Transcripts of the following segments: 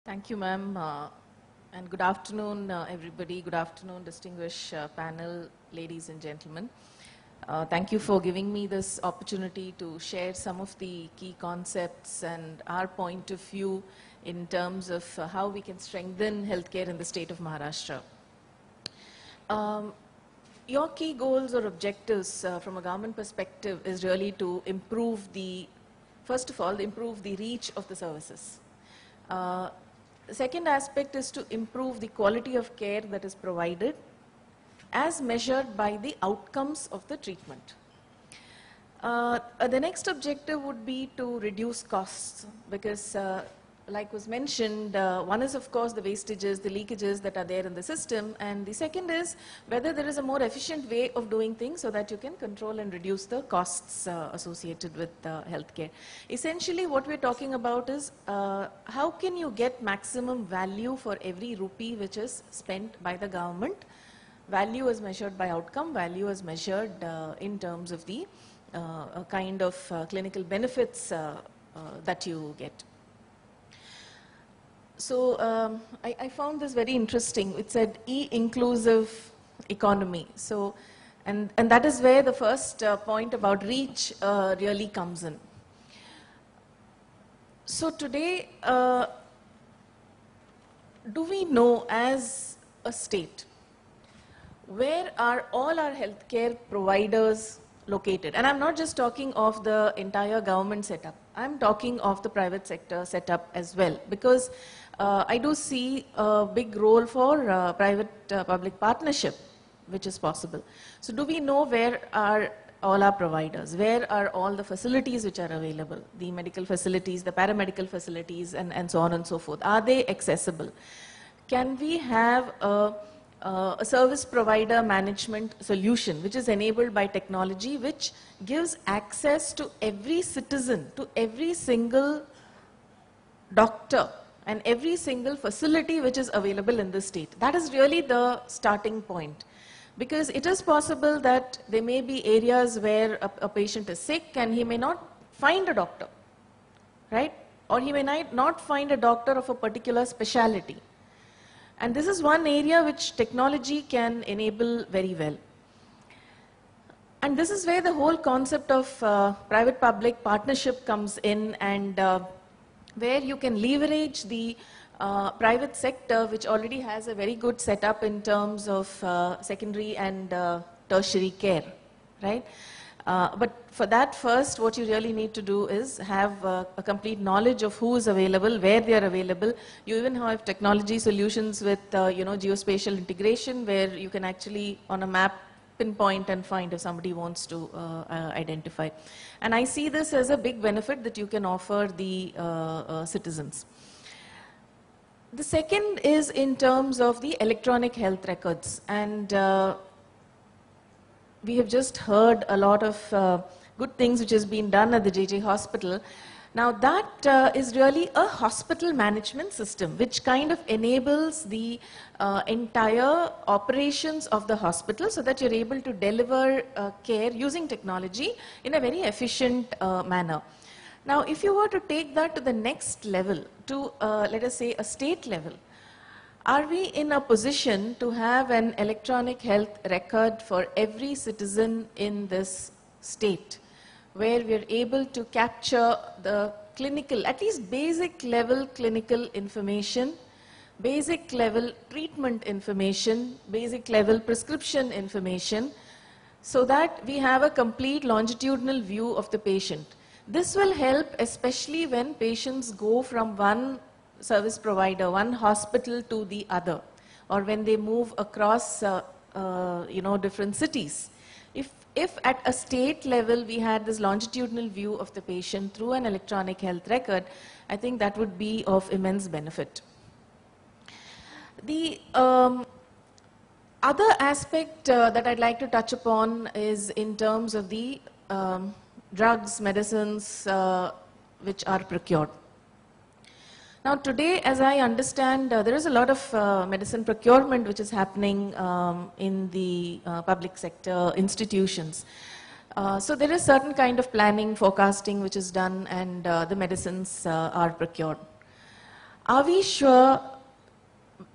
Thank you, ma'am. And good afternoon, everybody. Good afternoon, distinguished panel, ladies and gentlemen. Thank you for giving me this opportunity to share some of the key concepts and our point of view in terms of how we can strengthen healthcare in the state of Maharashtra. Your key goals or objectives from a government perspective is really to improve first of all, improve the reach of the services. The second aspect is to improve the quality of care that is provided as measured by the outcomes of the treatment. The next objective would be to reduce costs because like was mentioned, one is of course the wastages, the leakages that are there in the system, and the second is whether there is a more efficient way of doing things so that you can control and reduce the costs associated with healthcare. Essentially what we're talking about is how can you get maximum value for every rupee which is spent by the government. Value is measured by outcome, value is measured in terms of the kind of clinical benefits that you get. So I found this very interesting. It said e-inclusive economy. So, and that is where the first point about reach really comes in. So today, do we know as a state, where are all our healthcare providers located? And I'm not just talking of the entire government setup. I'm talking of the private sector setup as well, because I do see a big role for private-public partnership, which is possible. So do we know where are all our providers? Where are all the facilities which are available? The medical facilities, the paramedical facilities, and so on and so forth. Are they accessible? Can we have a service provider management solution which is enabled by technology, which gives access to every citizen, to every single doctor and every single facility which is available in the state? That is really the starting point, because it is possible that there may be areas where a patient is sick and he may not find a doctor, right? Or he may not find a doctor of a particular specialty. And this is one area which technology can enable very well. And this is where the whole concept of private-public partnership comes in, and where you can leverage the private sector, which already has a very good setup in terms of secondary and tertiary care, right? But for that, first, what you really need to do is have a complete knowledge of who is available, where they are available. You even have technology solutions with, geospatial integration, where you can actually, on a map, pinpoint and find if somebody wants to identify. And I see this as a big benefit that you can offer the citizens. The second is in terms of the electronic health records. And we have just heard a lot of good things which has been done at the JJ Hospital. Now that is really a hospital management system which kind of enables the entire operations of the hospital so that you're able to deliver care using technology in a very efficient manner. Now if you were to take that to the next level, to let us say a state level, are we in a position to have an electronic health record for every citizen in this state, where we are able to capture the clinical, at least basic level clinical information, basic level treatment information, basic level prescription information, so that we have a complete longitudinal view of the patient? This will help especially when patients go from one service provider, one hospital to the other, or when they move across different cities. If at a state level we had this longitudinal view of the patient through an electronic health record, I think that would be of immense benefit. The other aspect that I'd like to touch upon is in terms of the drugs, medicines which are procured. Now today, as I understand, there is a lot of medicine procurement which is happening in the public sector institutions. So there is certain kind of planning, forecasting which is done, and the medicines are procured. Are we sure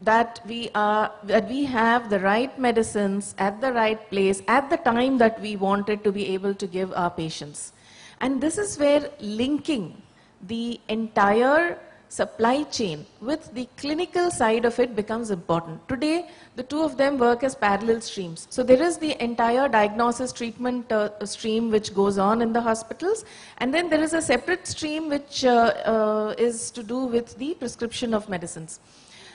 that we have the right medicines at the right place at the time that we wanted to be able to give our patients? And this is where linking the entire supply chain with the clinical side of it becomes important. Today, the two of them work as parallel streams. So there is the entire diagnosis treatment stream which goes on in the hospitals, and then there is a separate stream which is to do with the prescription of medicines.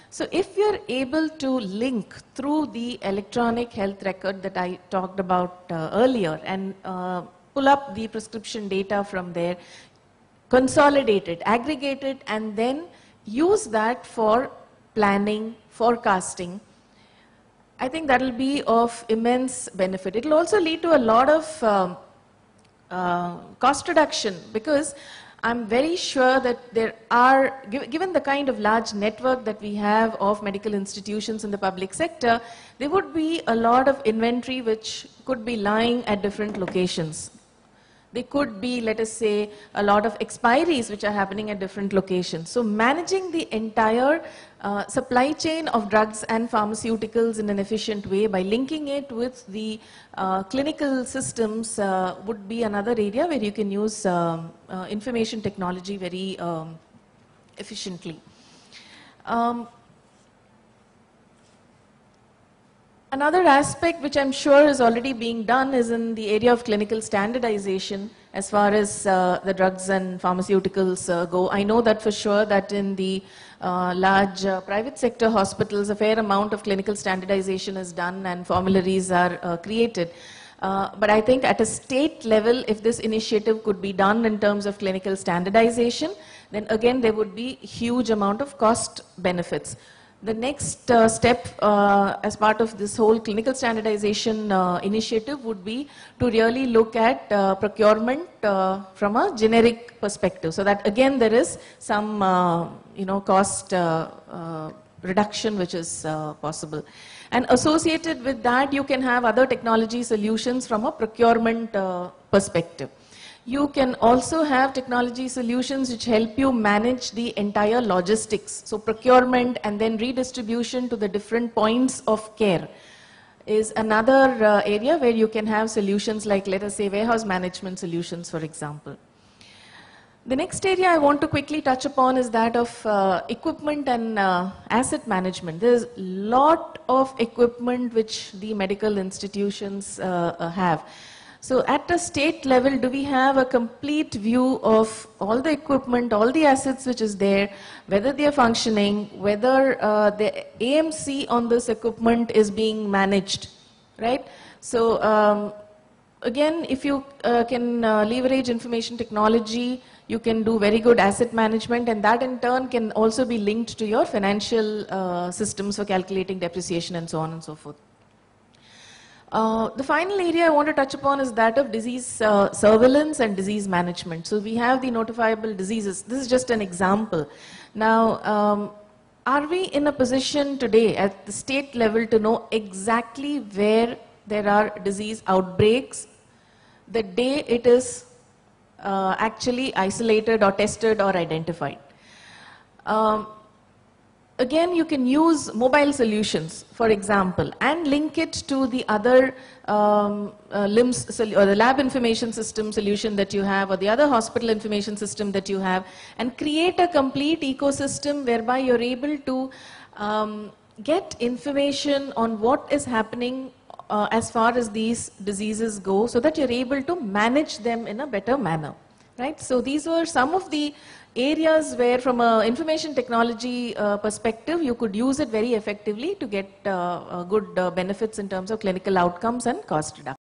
So if you're able to link through the electronic health record that I talked about earlier and pull up the prescription data from there, consolidate it, aggregate it, and then use that for planning, forecasting, I think that will be of immense benefit. It will also lead to a lot of cost reduction, because I'm very sure that there are, given the kind of large network that we have of medical institutions in the public sector, there would be a lot of inventory which could be lying at different locations. There could be, let us say, a lot of expiries which are happening at different locations. So managing the entire supply chain of drugs and pharmaceuticals in an efficient way by linking it with the clinical systems would be another area where you can use information technology very efficiently. Another aspect which I'm sure is already being done is in the area of clinical standardization as far as the drugs and pharmaceuticals go. I know that for sure that in the large private sector hospitals, a fair amount of clinical standardization is done and formularies are created. But I think at a state level, if this initiative could be done in terms of clinical standardization, then again there would be huge amount of cost benefits. The next step as part of this whole clinical standardization initiative would be to really look at procurement from a generic perspective, so that again there is some cost reduction which is possible. And associated with that, you can have other technology solutions from a procurement perspective. You can also have technology solutions which help you manage the entire logistics. So procurement and then redistribution to the different points of care is another area where you can have solutions like, let us say, warehouse management solutions, for example. The next area I want to quickly touch upon is that of equipment and asset management. There's a lot of equipment which the medical institutions have. So at a state level, do we have a complete view of all the equipment, all the assets which is there, whether they are functioning, whether the AMC on this equipment is being managed, right? So again, if you can leverage information technology, you can do very good asset management, and that in turn can also be linked to your financial systems for calculating depreciation and so on and so forth. The final area I want to touch upon is that of disease surveillance and disease management. So we have the notifiable diseases. This is just an example. Now, are we in a position today at the state level to know exactly where there are disease outbreaks the day it is actually isolated or tested or identified? Again, you can use mobile solutions, for example, and link it to the other LIMS or the lab information system solution that you have, or the other hospital information system that you have, and create a complete ecosystem whereby you're able to get information on what is happening as far as these diseases go, so that you're able to manage them in a better manner, right? So these were some of the areas where, from an information technology perspective, you could use it very effectively to get good benefits in terms of clinical outcomes and cost reduction.